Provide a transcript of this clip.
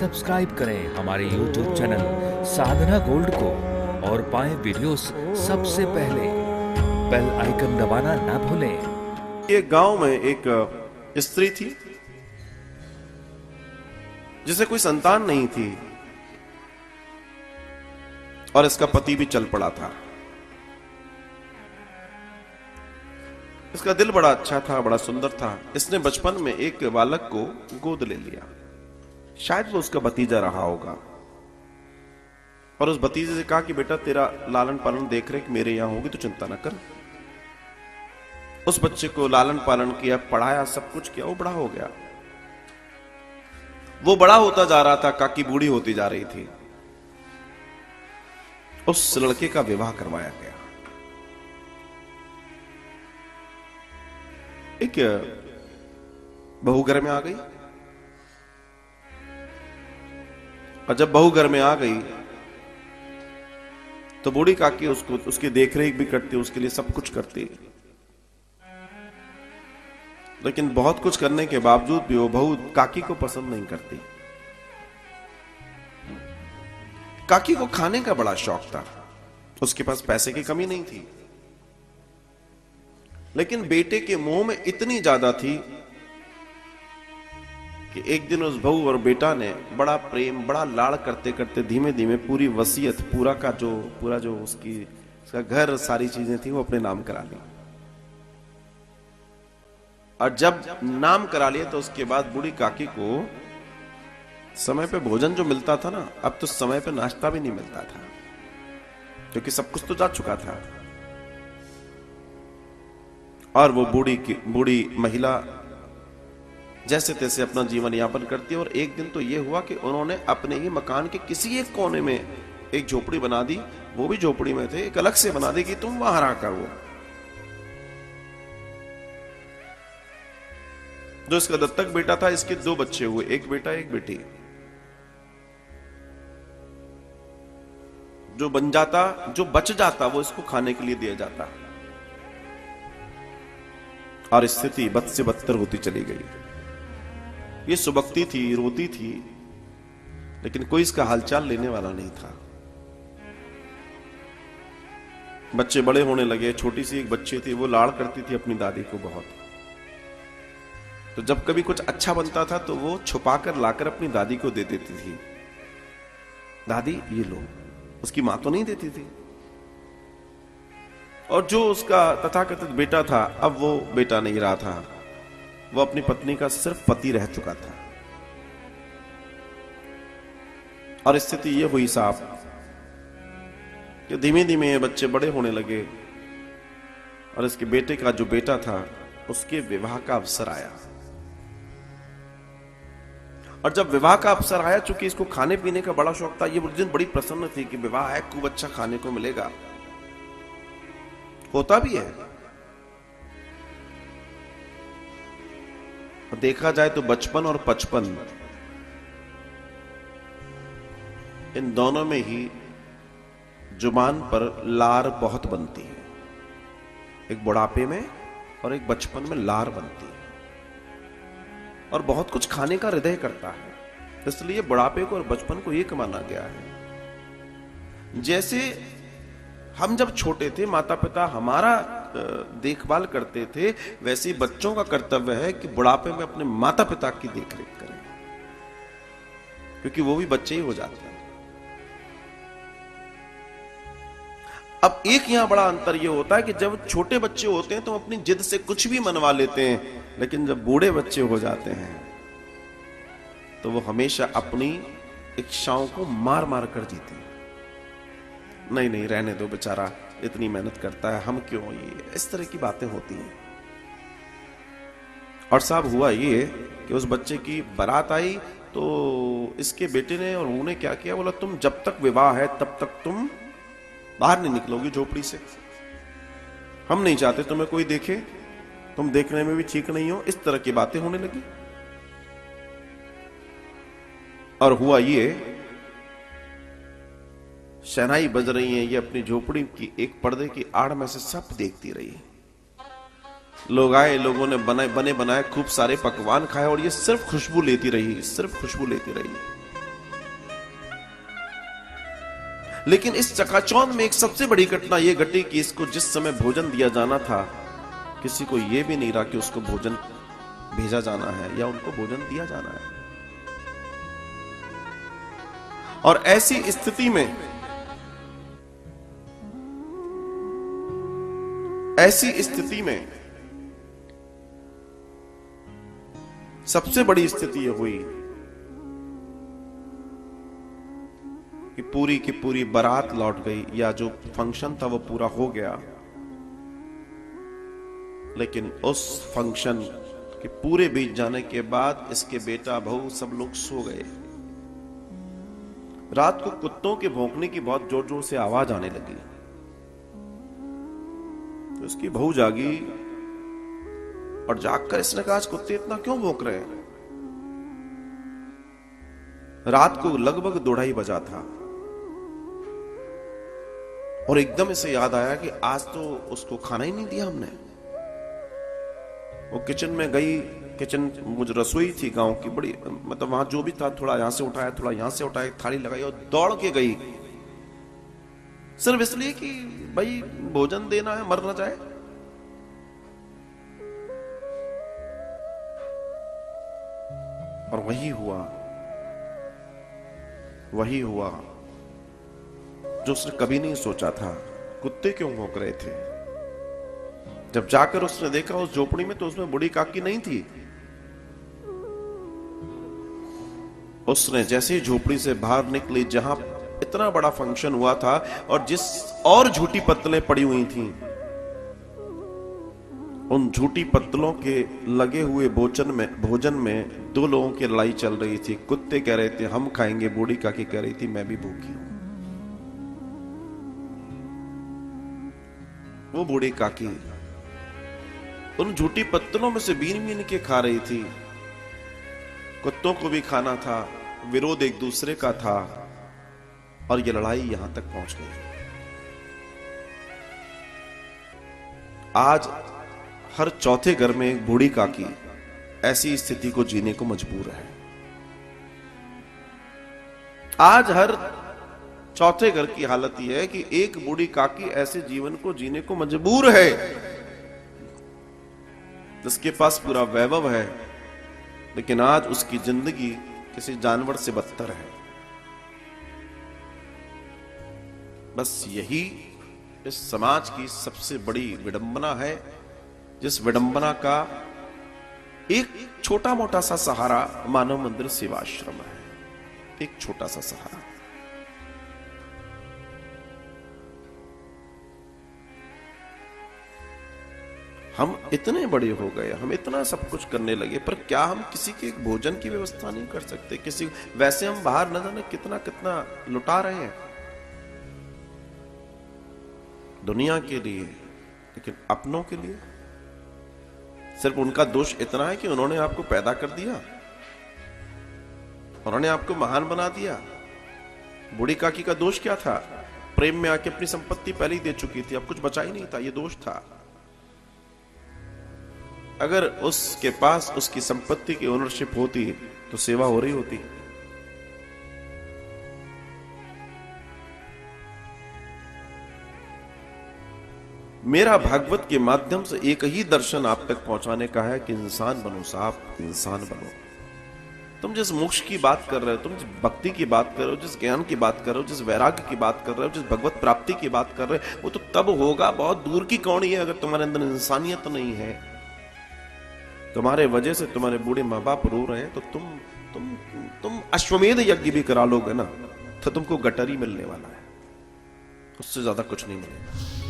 Subscribe करें हमारे YouTube channel साधना gold को और पाएं वीडियोस सबसे पहले। बेल आइकन दबाना ना भूलें। एक गांव में एक स्त्री थी जिसे कोई संतान नहीं थी और इसका पति भी चल पड़ा था। इसका दिल बड़ा अच्छा था, बड़ा सुंदर था। इसने बचपन में एक बालक को गोद ले लिया। शायद वो उसका भतीजा रहा होगा और उस भतीजे से कहा कि बेटा तेरा लालन पालन देख रेख मेरे यहां होगी, तो चिंता ना कर। उस बच्चे को लालन पालन किया, पढ़ाया, सब कुछ किया। वो बड़ा हो गया। वो बड़ा होता जा रहा था, काकी बूढ़ी होती जा रही थी। उस लड़के का विवाह करवाया गया। एक बहू घर में आ गई और जब बहू घर में आ गई तो बूढ़ी काकी उसको उसकी देखरेख भी करती, उसके लिए सब कुछ करती। लेकिन बहुत कुछ करने के बावजूद भी वो बहू काकी को पसंद नहीं करती। काकी को खाने का बड़ा शौक था, उसके पास पैसे की कमी नहीं थी, लेकिन बेटे के मुंह में इतनी ज्यादा थी कि एक दिन उस बहू और बेटा ने बड़ा प्रेम, बड़ा लाड़ करते करते धीमे धीमे पूरी वसीयत, पूरा जो उसका घर, सारी चीजें थी, वो अपने नाम करा ली। और जब नाम करा लिया तो उसके बाद बूढ़ी काकी को समय पे भोजन जो मिलता था ना, अब तो समय पे नाश्ता भी नहीं मिलता था, क्योंकि सब कुछ तो जा चुका था। और वो बूढ़ी महिला जैसे तैसे अपना जीवन यापन करती है। और एक दिन तो ये हुआ कि उन्होंने अपने ही मकान के किसी एक कोने में एक झोपड़ी बना दी। वो भी झोपड़ी में थे, एक अलग से बना दी कि तुम वहां रहा करो। जो इसका दत्तक बेटा था, इसके 2 बच्चे हुए, एक बेटा एक बेटी। जो बच जाता वो इसको खाने के लिए दिया जाता। और स्थिति बद से बदतर होती चली गई। ये सुबकती थी, रोती थी, लेकिन कोई इसका हालचाल लेने वाला नहीं था। बच्चे बड़े होने लगे। छोटी सी एक बच्ची थी, वो लाड़ करती थी अपनी दादी को बहुत। तो जब कभी कुछ अच्छा बनता था तो वो छुपाकर लाकर अपनी दादी को दे देती थी। दादी ये लो। उसकी मां तो नहीं देती थी। और जो उसका तथाकथित बेटा था, अब वो बेटा नहीं रहा था, वो अपनी पत्नी का सिर्फ पति रह चुका था। और स्थिति ये हुई साहब कि धीमे धीमे ये बच्चे बड़े होने लगे और इसके बेटे का जो बेटा था, उसके विवाह का अवसर आया। और जब विवाह का अवसर आया, चूंकि इसको खाने पीने का बड़ा शौक था, ये उस दिन बड़ी प्रसन्न थी कि विवाह है, खूब अच्छा खाने को मिलेगा। होता भी है। देखा जाए तो बचपन और 55 इन दोनों में ही जुबान पर लार बहुत बनती है। एक बुढ़ापे में और एक बचपन में लार बनती है। और बहुत कुछ खाने का हृदय करता है, इसलिए बुढ़ापे को और बचपन को एक माना गया है। जैसे हम जब छोटे थे, माता पिता हमारा देखभाल करते थे, वैसे ही बच्चों का कर्तव्य है कि बुढ़ापे में अपने माता पिता की देखरेख करें, क्योंकि वो भी बच्चे ही हो जाते हैं। अब एक यहां बड़ा अंतर ये होता है कि जब छोटे बच्चे होते हैं तो अपनी जिद से कुछ भी मनवा लेते हैं, लेकिन जब बूढ़े बच्चे हो जाते हैं तो वो हमेशा अपनी इच्छाओं को मार मार कर जीते हैं। नहीं रहने दो, बेचारा इतनी मेहनत करता है, हम क्यों, ये इस तरह की बातें होती हैं। और साहब हुआ ये कि उस बच्चे की बारात आई तो इसके बेटे ने और उन्होंने क्या किया, बोला तुम जब तक विवाह है तब तक तुम बाहर नहीं निकलोगी झोपड़ी से। हम नहीं चाहते तुम्हें कोई देखे, तुम देखने में भी ठीक नहीं हो। इस तरह की बातें होने लगी। और हुआ ये, शहनाई बज रही है, ये अपनी झोपड़ी की एक पर्दे की आड़ में से सब देखती रही। लोग आए, लोगों ने बने बनाए खूब सारे पकवान खाए और ये सिर्फ खुशबू लेती रही, सिर्फ खुशबू लेती रही। लेकिन इस चकाचौंध में एक सबसे बड़ी घटना यह घटी कि इसको जिस समय भोजन दिया जाना था, किसी को यह भी नहीं रहा कि उसको भोजन भेजा जाना है या उनको भोजन दिया जाना है। और ऐसी स्थिति में सबसे बड़ी स्थिति यह हुई कि पूरी की पूरी बारात लौट गई, या जो फंक्शन था वो पूरा हो गया, लेकिन उस फंक्शन के पूरे बीत जाने के बाद इसके बेटा बहू सब लोग सो गए। रात को कुत्तों के भौंकने की बहुत जोर जोर से आवाज आने लगी, तो उसकी बहू जागी और जागकर इसने कहा, आज कुत्ते इतना क्यों भौंक रहे हैं? रात को लगभग 2:30 बजा था और एकदम इसे याद आया कि आज तो उसको खाना ही नहीं दिया हमने। वो किचन में गई, किचन मुझे रसोई थी गांव की बड़ी, मतलब वहां जो भी था थोड़ा यहां से उठाया, थोड़ा यहां से उठाया, थाली लगाई और दौड़ के गई, सिर्फ इसलिए कि भाई भोजन देना है, मर ना जाए। और वही हुआ जो उसने कभी नहीं सोचा था। कुत्ते क्यों भौंक रहे थे? जब जाकर उसने देखा उस झोपड़ी में, तो उसमें बूढ़ी काकी नहीं थी। उसने जैसे ही झोपड़ी से बाहर निकली, जहां इतना बड़ा फंक्शन हुआ था और जिस और झूठी पत्तलें पड़ी हुई थीं, उन झूठी पत्तलों के लगे हुए भोजन में 2 लोगों की लड़ाई चल रही थी। कुत्ते कह रहे थे हम खाएंगे, बूढ़ी काकी कह रही थी मैं भी भूखी हूं। वो बूढ़ी काकी उन झूठी पत्तलों में से बीन बीन के खा रही थी। कुत्तों को भी खाना था, विरोध एक दूसरे का था, और ये लड़ाई यहां तक पहुंच गई। आज हर चौथे घर में एक बूढ़ी काकी ऐसी स्थिति को जीने को मजबूर है। आज हर चौथे घर की हालत यह है कि एक बूढ़ी काकी ऐसे जीवन को जीने को मजबूर है जिसके पास पूरा वैभव है, लेकिन आज उसकी जिंदगी किसी जानवर से बदतर है। बस यही इस समाज की सबसे बड़ी विडंबना है, जिस विडंबना का एक छोटा मोटा सा सहारा मानव मंदिर सेवाश्रम है। एक छोटा सा सहारा। हम इतने बड़े हो गए, हम इतना सब कुछ करने लगे, पर क्या हम किसी के भोजन की व्यवस्था नहीं कर सकते? किसी वैसे हम बाहर न जाने कितना कितना लुटा रहे हैं दुनिया के लिए, लेकिन अपनों के लिए सिर्फ उनका दोष इतना है कि उन्होंने आपको पैदा कर दिया, उन्होंने आपको महान बना दिया। बूढ़ी काकी का दोष क्या था? प्रेम में आके अपनी संपत्ति पहले ही दे चुकी थी, अब कुछ बचा ही नहीं था, ये दोष था। अगर उसके पास उसकी संपत्ति की ओनरशिप होती तो सेवा हो रही होती। मेरा भागवत के माध्यम से एक ही दर्शन आप तक पहुंचाने का है कि इंसान बनो साहब, इंसान बनो। तुम जिस मोक्ष की बात कर रहे हो, तुम जिस भक्ति की बात कर रहे हो, जिस ज्ञान की बात कर रहे हो, जिस वैराग्य की बात कर रहे हो, जिस भगवत प्राप्ति की बात कर रहे हो, वो तो तब होगा, बहुत दूर की कौड़ी है, अगर तुम्हारे अंदर इंसानियत नहीं है। तुम्हारे वजह से तुम्हारे बूढ़े माँ बाप रो रहे हैं, तो तुम अश्वमेध यज्ञ भी करा लोगे ना, तो तुमको गटर ही मिलने वाला है, उससे ज्यादा कुछ नहीं मिलेगा।